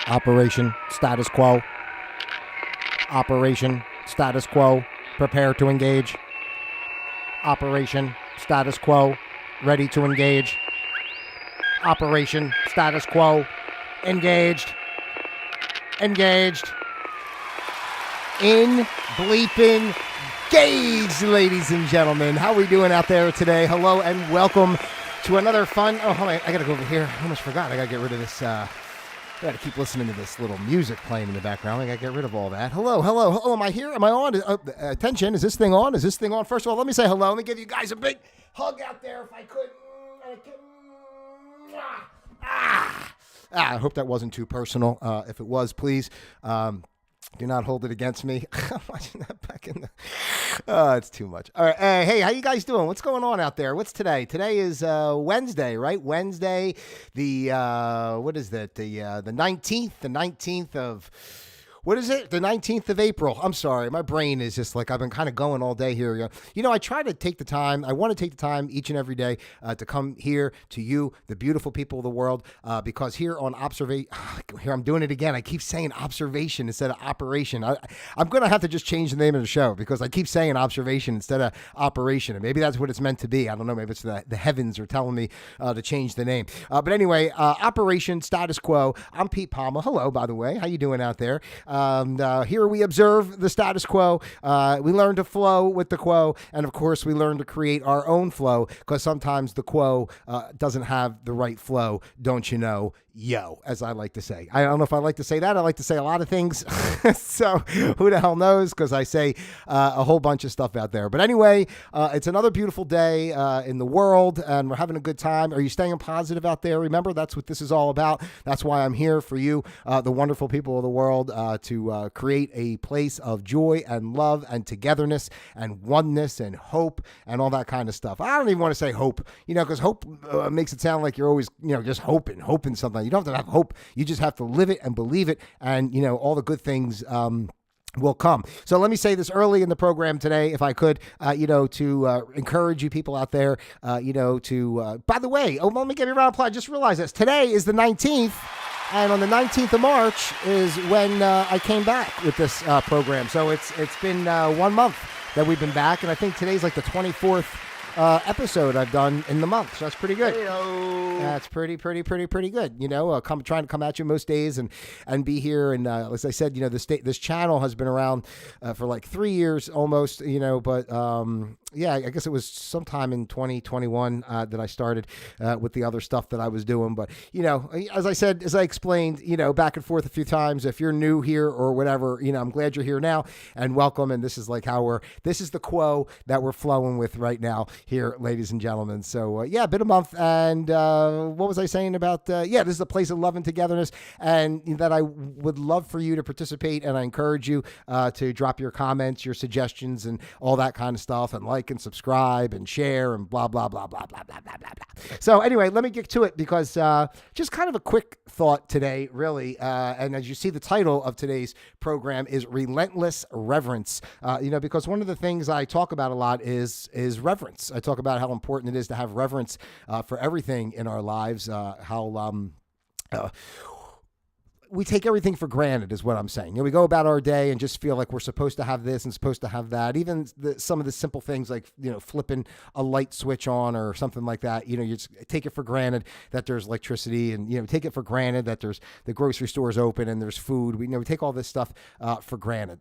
Operation Status Quo. Operation Status Quo. Prepare to engage. Operation Status Quo. Ready to engage. Operation Status Quo. Engaged. Engaged. In bleeping gauge, ladies and gentlemen. How we doing out there today? Hello and welcome to another fun... Oh, hold on. I got to go over here. I almost forgot. I got to get rid of this... I got to keep listening to this little music playing in the background. I got to get rid of all that. Hello. Am I here? Am I on? Attention. Is this thing on? First of all, let me say hello. Let me give you guys a big hug out there if I could. I hope that wasn't too personal. If it was, please... do not hold it against me. I'm watching that back in the... Oh, it's too much. All right. Hey, how you guys doing? What's going on out there? What's today? Today is Wednesday, right? Wednesday, what is that? The 19th? The 19th of... What is it? The 19th of April. I'm sorry. My brain is just like, I've been kind of going all day here. You know, I try to take the time. I want to take the time each and every day to come here to you, the beautiful people of the world, because here on Observation, here I'm doing it again. I keep saying observation instead of operation. I'm going to have to just change the name of the show because I keep saying observation instead of operation. And maybe that's what it's meant to be. I don't know. Maybe it's the heavens are telling me to change the name. But anyway, Operation Status Quo. I'm Pete Palma. Hello, by the way. How you doing out there? Here we observe the status quo. We learn to flow with the quo. And of course, we learn to create our own flow because sometimes the quo doesn't have the right flow. Don't you know? Yo, as I like to say. I don't know if I like to say that. I like to say a lot of things. So who the hell knows? Because I say a whole bunch of stuff out there. But anyway, it's another beautiful day in the world and we're having a good time. Are you staying positive out there? Remember, that's what this is all about. That's why I'm here for you, the wonderful people of the world, to create a place of joy and love and togetherness and oneness and hope and all that kind of stuff. I don't even want to say hope, because hope makes it sound like you're always, just hoping something. You don't have to have hope. You just have to live it and believe it. And, all the good things will come. So let me say this early in the program today, if I could, to encourage you people out there, by the way, let me give you a round of applause. I just realized this. Today is the 19th. And on the 19th of March is when I came back with this program. So it's been 1 month that we've been back. And I think today's like the 24th episode I've done in the month. So that's pretty good. Hey-o. That's pretty good. Trying to come at you most days and be here. And as I said, this channel has been around for like 3 years almost, but I guess it was sometime in 2021 that I started with the other stuff that I was doing. But, as I explained, back and forth a few times, if you're new here or whatever, I'm glad you're here now and welcome. And this is like this is the quo that we're flowing with right now here, ladies and gentlemen. So, been a month. And what was I saying about, this is a place of love and togetherness and that I would love for you to participate. And I encourage you to drop your comments, your suggestions and all that kind of stuff and like and subscribe and share and blah, blah, blah, blah, blah, blah, blah, blah, blah. So anyway, let me get to it because just kind of a quick thought today, really. And as you see, the title of today's program is Relentless Reverence, because one of the things I talk about a lot is reverence. I talk about how important it is to have reverence for everything in our lives, we take everything for granted is what I'm saying. We go about our day and just feel like we're supposed to have this and supposed to have that. Even some of the simple things like, flipping a light switch on or something like that. You just take it for granted that there's electricity and, take it for granted that there's the grocery stores open and there's food. We take all this stuff for granted,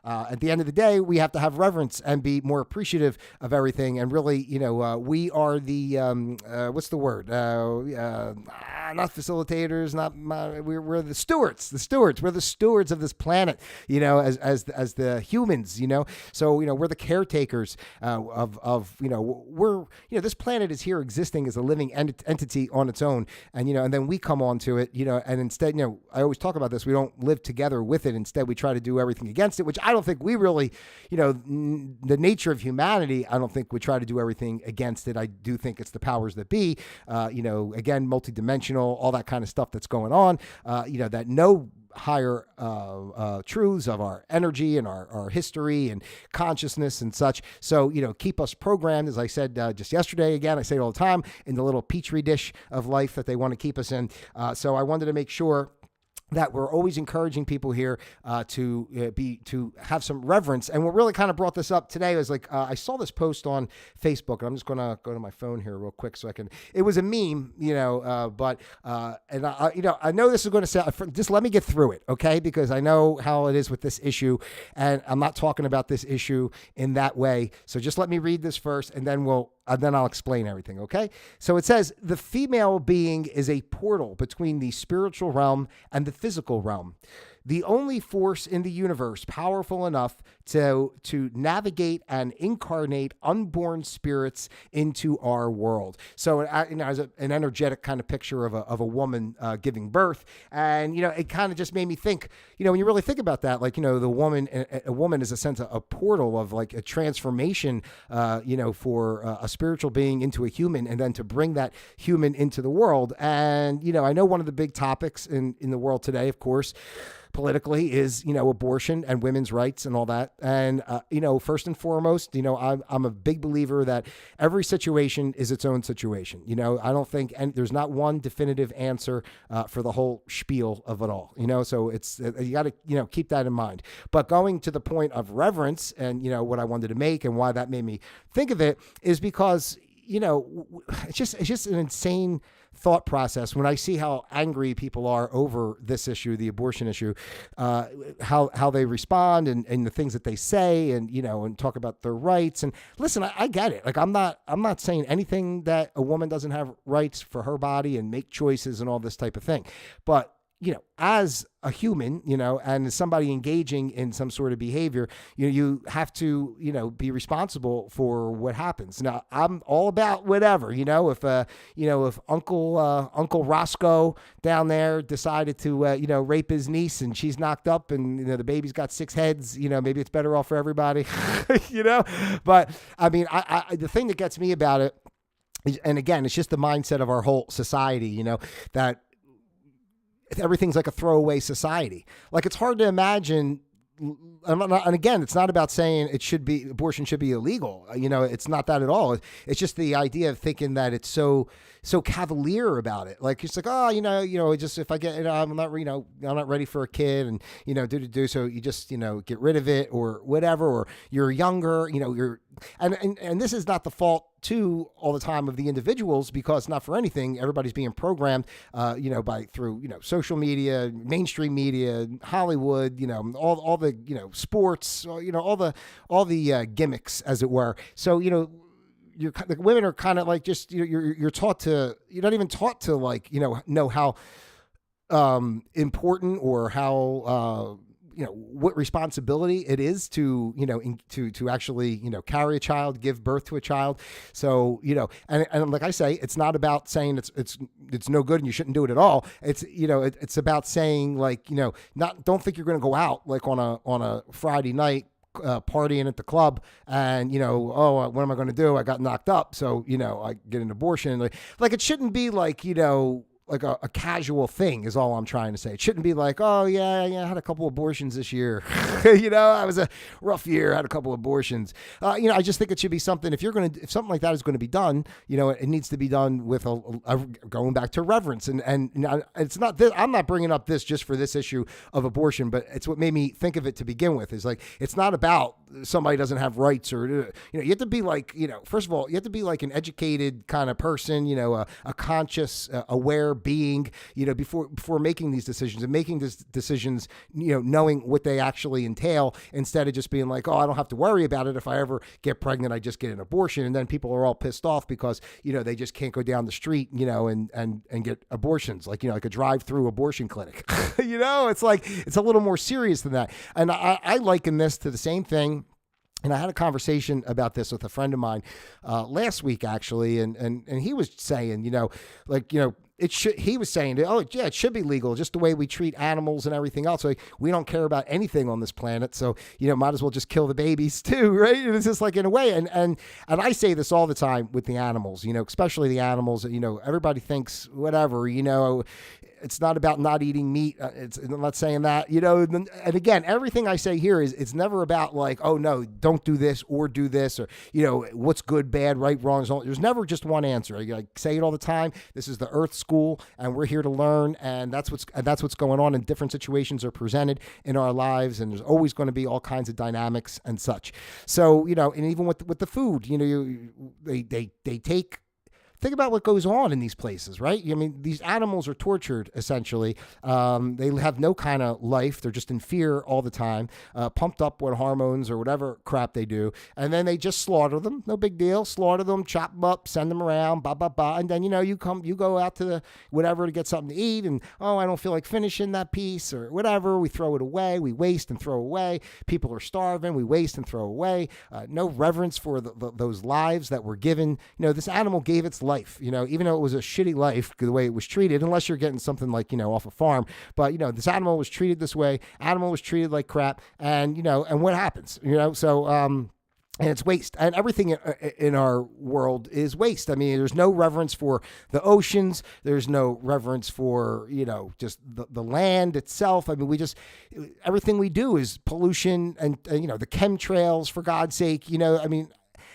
at the end of the day, we have to have reverence and be more appreciative of everything. And really, we are the, what's the word? Not facilitators, we're the stewards. We're the stewards of this planet, as the humans, so, we're the caretakers we're, this planet is here existing as a living entity on its own. And, and then we come onto it, and instead, I always talk about this. We don't live together with it. Instead, we try to do everything against it, which I don't think we really, the nature of humanity, I don't think we try to do everything against it. I do think it's the powers that be, again, multidimensional, all that kind of stuff that's going on, that no higher truths of our energy and our history and consciousness and such. So, keep us programmed, as I said just yesterday, again, I say it all the time, in the little petri dish of life that they want to keep us in. So I wanted to make sure that we're always encouraging people here to have some reverence. And what really kind of brought this up today was like, I saw this post on Facebook, and I'm just going to go to my phone here real quick so I can, it was a meme, and I know this is going to sound, just let me get through it. Okay. Because I know how it is with this issue, and I'm not talking about this issue in that way. So just let me read this first, and then I'll explain everything, okay? So it says, the female being is a portal between the spiritual realm and the physical realm. The only force in the universe powerful enough to navigate and incarnate unborn spirits into our world. So, as an energetic kind of picture of a woman giving birth, and it kind of just made me think. When you really think about that, like the woman, a woman is a sense of a portal of like a transformation, for a spiritual being into a human, and then to bring that human into the world. And I know one of the big topics in the world today, of course, politically, is abortion and women's rights and all that. And first and foremost, I'm a big believer that every situation is its own situation. I don't think, and there's not one definitive answer for the whole spiel of it all. So it's you got to keep that in mind. But going to the point of reverence, and what I wanted to make and why that made me think of it is because it's just an insane thought process when I see how angry people are over this issue, the abortion issue, how they respond and the things that they say, and talk about their rights. And listen, I get it. Like I'm not saying anything that a woman doesn't have rights for her body and make choices and all this type of thing, but as a human, and as somebody engaging in some sort of behavior, you have to, be responsible for what happens. Now, I'm all about whatever, if Uncle Roscoe down there decided to, rape his niece and she's knocked up and, the baby's got 6 heads, maybe it's better off for everybody, But I mean, I the thing that gets me about it is, and again, it's just the mindset of our whole society, that everything's like a throwaway society. Like it's hard to imagine. And again, it's not about saying abortion should be illegal. It's not that at all. It's just the idea of thinking that it's so cavalier about it. Like it's like, just if I get, I'm not ready for a kid, and so you just get rid of it or whatever, or you're younger, and this is not the fault too all the time of the individuals, because not for anything, everybody's being programmed, through social media, mainstream media, Hollywood, all the sports, all the gimmicks, as it were. So the women are kind of like just you're taught to, you're not even taught to like know how important or how what responsibility it is to to actually carry a child, give birth to a child. So and like I say, it's not about saying it's no good and you shouldn't do it at all. It's it's about saying like don't think you're going to go out like on a Friday night partying at the club and what am I going to do? I got knocked up, so I get an abortion. Like it shouldn't be like like a casual thing is all I'm trying to say. It shouldn't be like, oh yeah, I had a couple abortions this year. I was a rough year, I had a couple abortions. I just think it should be something, if something like that is going to be done, it needs to be done with going back to reverence. And it's not this, I'm not bringing up this just for this issue of abortion, but it's what made me think of it to begin with, is like, it's not about somebody doesn't have rights or, you have to be like, first of all, you have to be like an educated kind of person, a conscious, aware being, before making these decisions, and making these decisions, knowing what they actually entail, instead of just being like, oh, I don't have to worry about it. If I ever get pregnant, I just get an abortion. And then people are all pissed off because, they just can't go down the street, and get abortions, like, like a drive-through abortion clinic. It's like, it's a little more serious than that. And I liken this to the same thing. And I had a conversation about this with a friend of mine last week, actually, and he was saying, he was saying, oh yeah, it should be legal, just the way we treat animals and everything else. Like, we don't care about anything on this planet, so might as well just kill the babies too, right? And it's just like, in a way, and I say this all the time with the animals, especially the animals that everybody thinks whatever, it's not about not eating meat. I'm not saying that, and again, everything I say here is it's never about like, oh no, don't do this or do this, or, what's good, bad, right, wrong. There's never just one answer. I say it all the time. This is the Earth School, and we're here to learn. And that's what's going on, and different situations are presented in our lives. And there's always going to be all kinds of dynamics and such. So, and even with the food, they take. Think about what goes on in these places, right? I mean, these animals are tortured, essentially. They have no kind of life. They're just in fear all the time, pumped up with hormones or whatever crap they do. And then they just slaughter them. No big deal. Slaughter them, chop them up, send them around, blah, blah, blah. And then, you go out to the whatever to get something to eat. And, oh, I don't feel like finishing that piece or whatever. We throw it away. We waste and throw away. People are starving. We waste and throw away. No reverence for those lives that were given. This animal gave its life, even though it was a shitty life, the way it was treated, unless you're getting something like, off a farm. But, this animal was treated this way. Animal was treated like crap. And, and what happens, so, and it's waste, and everything in our world is waste. I mean, there's no reverence for the oceans. There's no reverence for, just the land itself. I mean, everything we do is pollution and the chemtrails, for God's sake, I mean,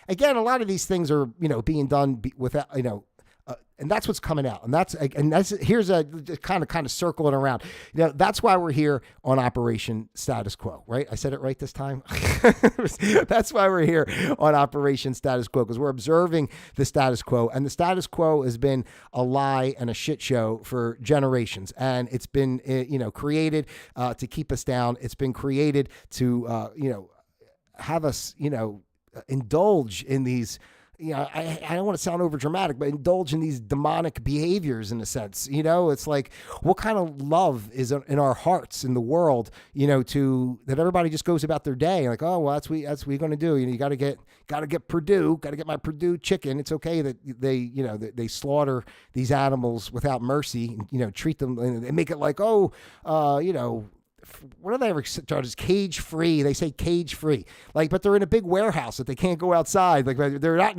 again, a lot of these things are, being done without, and that's what's coming out. And that's here's a kind of circling around. That's why we're here on Operation Status Quo, right? I said it right this time. That's why we're here on Operation Status Quo, because we're observing the status quo, and the status quo has been a lie and a shit show for generations. And it's been, created to keep us down. It's been created to, have us, indulge in these, I don't want to sound over dramatic, but indulge in these demonic behaviors in a sense. It's like, what kind of love is in our hearts in the world, that everybody just goes about their day like, oh, well, that's what you're going to do. You got to get Purdue, got to get my Purdue chicken. It's okay that they slaughter these animals without mercy, treat them and make it like, oh, what do they ever charge as cage free? They say cage free, but they're in a big warehouse that they can't go outside. Like, they're not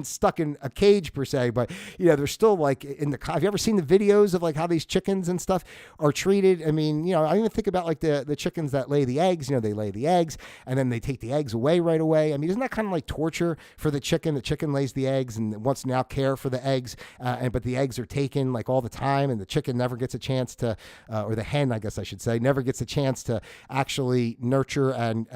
stuck in a cage per se, but they're still like in the. Have you ever seen the videos of like how these chickens and stuff are treated? I mean, I even think about like the chickens that lay the eggs. They lay the eggs and then they take the eggs away right away. I mean, isn't that kind of like torture for the chicken? The chicken lays the eggs and wants to now care for the eggs, but the eggs are taken like all the time, and the chicken never gets a chance to, or the hen, I guess I should say, never gets a chance to actually nurture and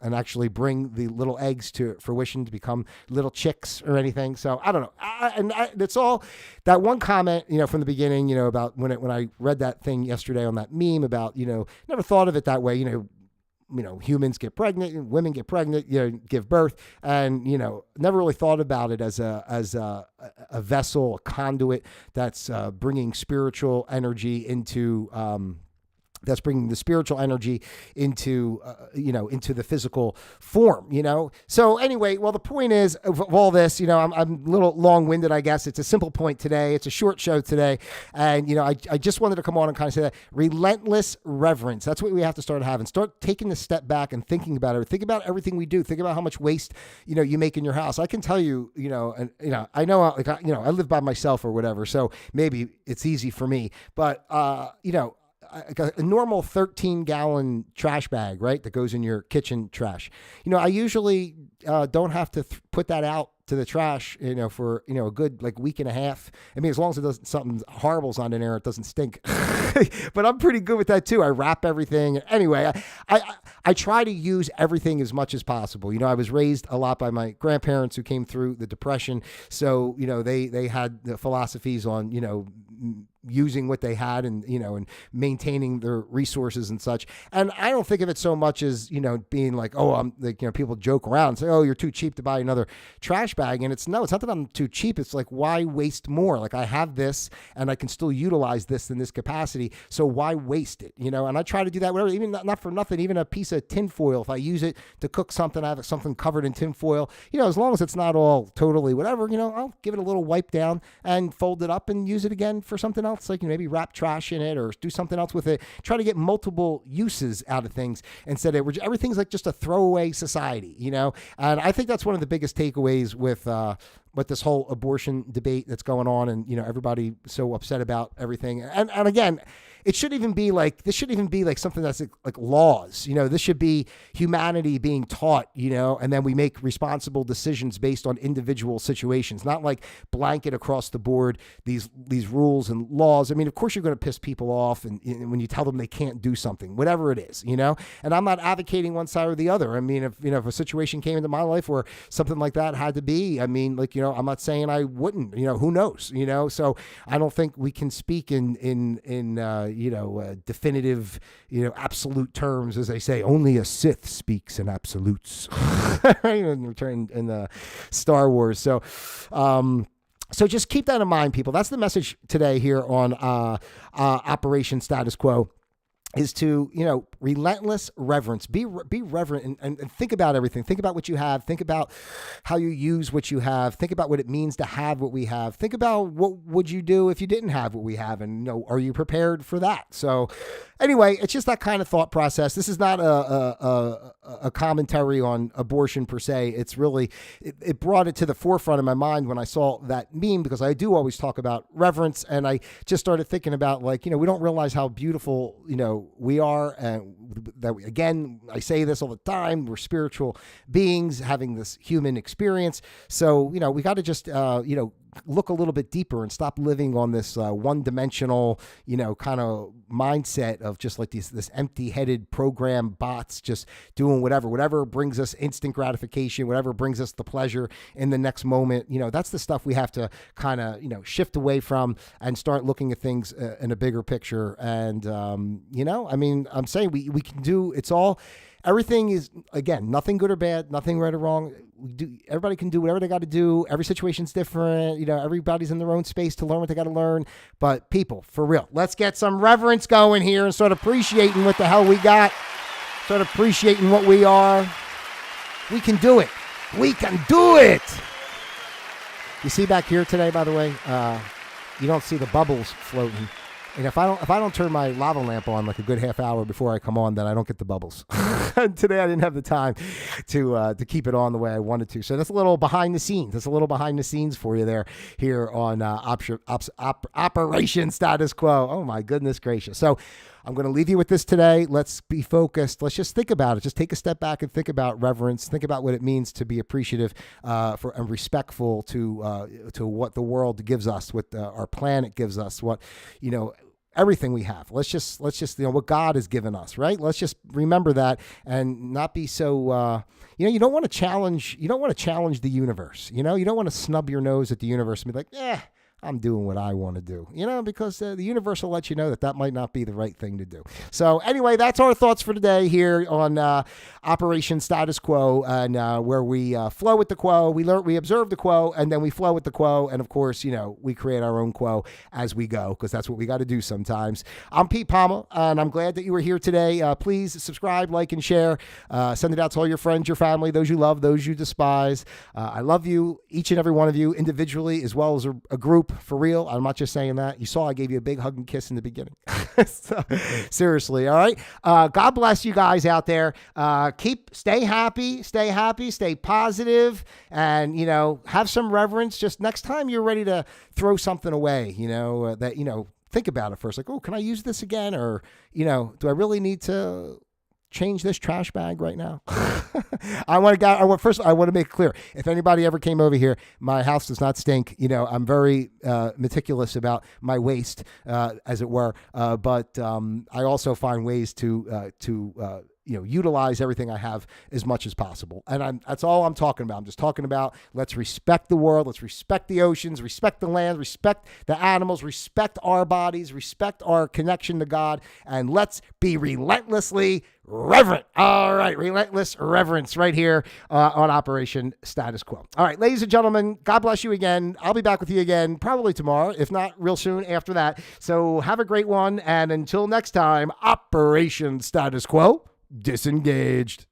actually bring the little eggs to fruition to become little chicks or anything. So I don't know. It's all that one comment, from the beginning, about when I read that thing yesterday on that meme about, never thought of it that way, humans get pregnant, women get pregnant, give birth, and never really thought about it as a vessel, a conduit that's bringing spiritual energy into. That's bringing the spiritual energy into the physical form, So anyway, well, the point is of all this, I'm a little long-winded, I guess. It's a simple point today. It's a short show today. And, I just wanted to come on and kind of say that relentless reverence. That's what we have to start having. Start taking a step back and thinking about it. Think about everything we do. Think about how much waste, you make in your house. I can tell you, I know, I live by myself or whatever. So maybe it's easy for me, but, a normal 13-gallon trash bag, right, that goes in your kitchen trash. I usually don't have to put that out to the trash, for, a good week and a half. I mean, as long as it doesn't, something horrible's on in there, it doesn't stink. But I'm pretty good with that too. I wrap everything. Anyway, I try to use everything as much as possible. I was raised a lot by my grandparents who came through the Depression. So, they had the philosophies on, using what they had and, and maintaining their resources and such. And I don't think of it so much as, being like, oh, I'm like, people joke around and say, oh, you're too cheap to buy another trash bag. And it's not that I'm too cheap. It's like, why waste more? Like, I have this and I can still utilize this in this capacity. So why waste it? And I try to do that, whatever, even not for nothing, even a piece of tin foil. If I use it to cook something, I have something covered in tin foil, as long as it's not all totally whatever, I'll give it a little wipe down and fold it up and use it again for something else. else, like maybe wrap trash in it or do something else with it. Try to get multiple uses out of things instead of everything's like just a throwaway society, And I think that's one of the biggest takeaways with this whole abortion debate that's going on, and everybody so upset about everything. And again, this shouldn't even be like something that's like laws. This should be humanity being taught, and then we make responsible decisions based on individual situations, not like blanket across the board these rules and laws. I mean, of course you're going to piss people off and when you tell them they can't do something, whatever it is, And I'm not advocating one side or the other. I mean, if a situation came into my life where something like that had to be, I mean, like, I'm not saying I wouldn't, who knows, So I don't think we can speak in definitive, absolute terms, as they say. Only a Sith speaks in absolutes, in the Star Wars. So just keep that in mind, people. That's the message today here on Operation Status Quo. Is to, relentless reverence. Be reverent and think about everything. Think about what you have. Think about how you use what you have. Think about what it means to have what we have. Think about what would you do if you didn't have what we have, and are you prepared for that? So anyway, it's just that kind of thought process. This is not a commentary on abortion per se. It's really, it brought it to the forefront of my mind when I saw that meme, because I do always talk about reverence, and I just started thinking about, like, we don't realize how beautiful, we are, and that again, I say this all the time, we're spiritual beings having this human experience. So, we got to just, look a little bit deeper and stop living on this one-dimensional, kind of mindset of just like this empty-headed program bots just doing whatever brings us instant gratification, whatever brings us the pleasure in the next moment. That's the stuff we have to kind of, shift away from and start looking at things in a bigger picture. And, I mean, I'm saying we can do, it's all, everything is, again, nothing good or bad, nothing right or wrong. Everybody can do whatever they got to do. Every situation's different. Everybody's in their own space to learn what they got to learn. But people, for real, let's get some reverence going here and start appreciating what the hell we got. Start appreciating what we are. We can do it. We can do it. You see back here today, by the way, you don't see the bubbles floating. And if I don't turn my lava lamp on like a good half hour before I come on, then I don't get the bubbles. Today I didn't have the time to keep it on the way I wanted to. So that's a little behind the scenes. That's a little behind the scenes for you there here on Operation Status Quo. Oh my goodness gracious. So I'm going to leave you with this today. Let's be focused. Let's just think about it. Just take a step back and think about reverence. Think about what it means to be appreciative for and respectful to what the world gives us, what our planet gives us, what everything we have. Let's just what God has given us, right? Let's just remember that and not be so you don't want to challenge the universe. You don't want to snub your nose at the universe and be like, I'm doing what I want to do, because the universe will let you know that might not be the right thing to do. So anyway, that's our thoughts for today here on Operation Status Quo, and where we flow with the quo, we observe the quo, and then we flow with the quo, and of course, we create our own quo as we go, because that's what we got to do sometimes. I'm Pete Palma, and I'm glad that you were here today. Please subscribe, like, and share. Send it out to all your friends, your family, those you love, those you despise. I love you, each and every one of you, individually as well as a group. For real, I'm not just saying that. You saw I gave you a big hug and kiss in the beginning. So, seriously, all right? God bless you guys out there. Stay happy, stay positive, and, have some reverence. Just next time you're ready to throw something away, think about it first. Like, oh, can I use this again? Or, do I really need to change this trash bag right now? I want to make it clear. If anybody ever came over here, my house does not stink. I'm very meticulous about my waste, as it were. But I also find ways to utilize everything I have as much as possible. And that's all I'm talking about. I'm just talking about, let's respect the world. Let's respect the oceans, respect the land, respect the animals, respect our bodies, respect our connection to God, and let's be relentlessly reverent. All right. Relentless reverence right here on Operation Status Quo. All right, ladies and gentlemen, God bless you again. I'll be back with you again probably tomorrow, if not real soon after that. So have a great one. And until next time, Operation Status Quo disengaged.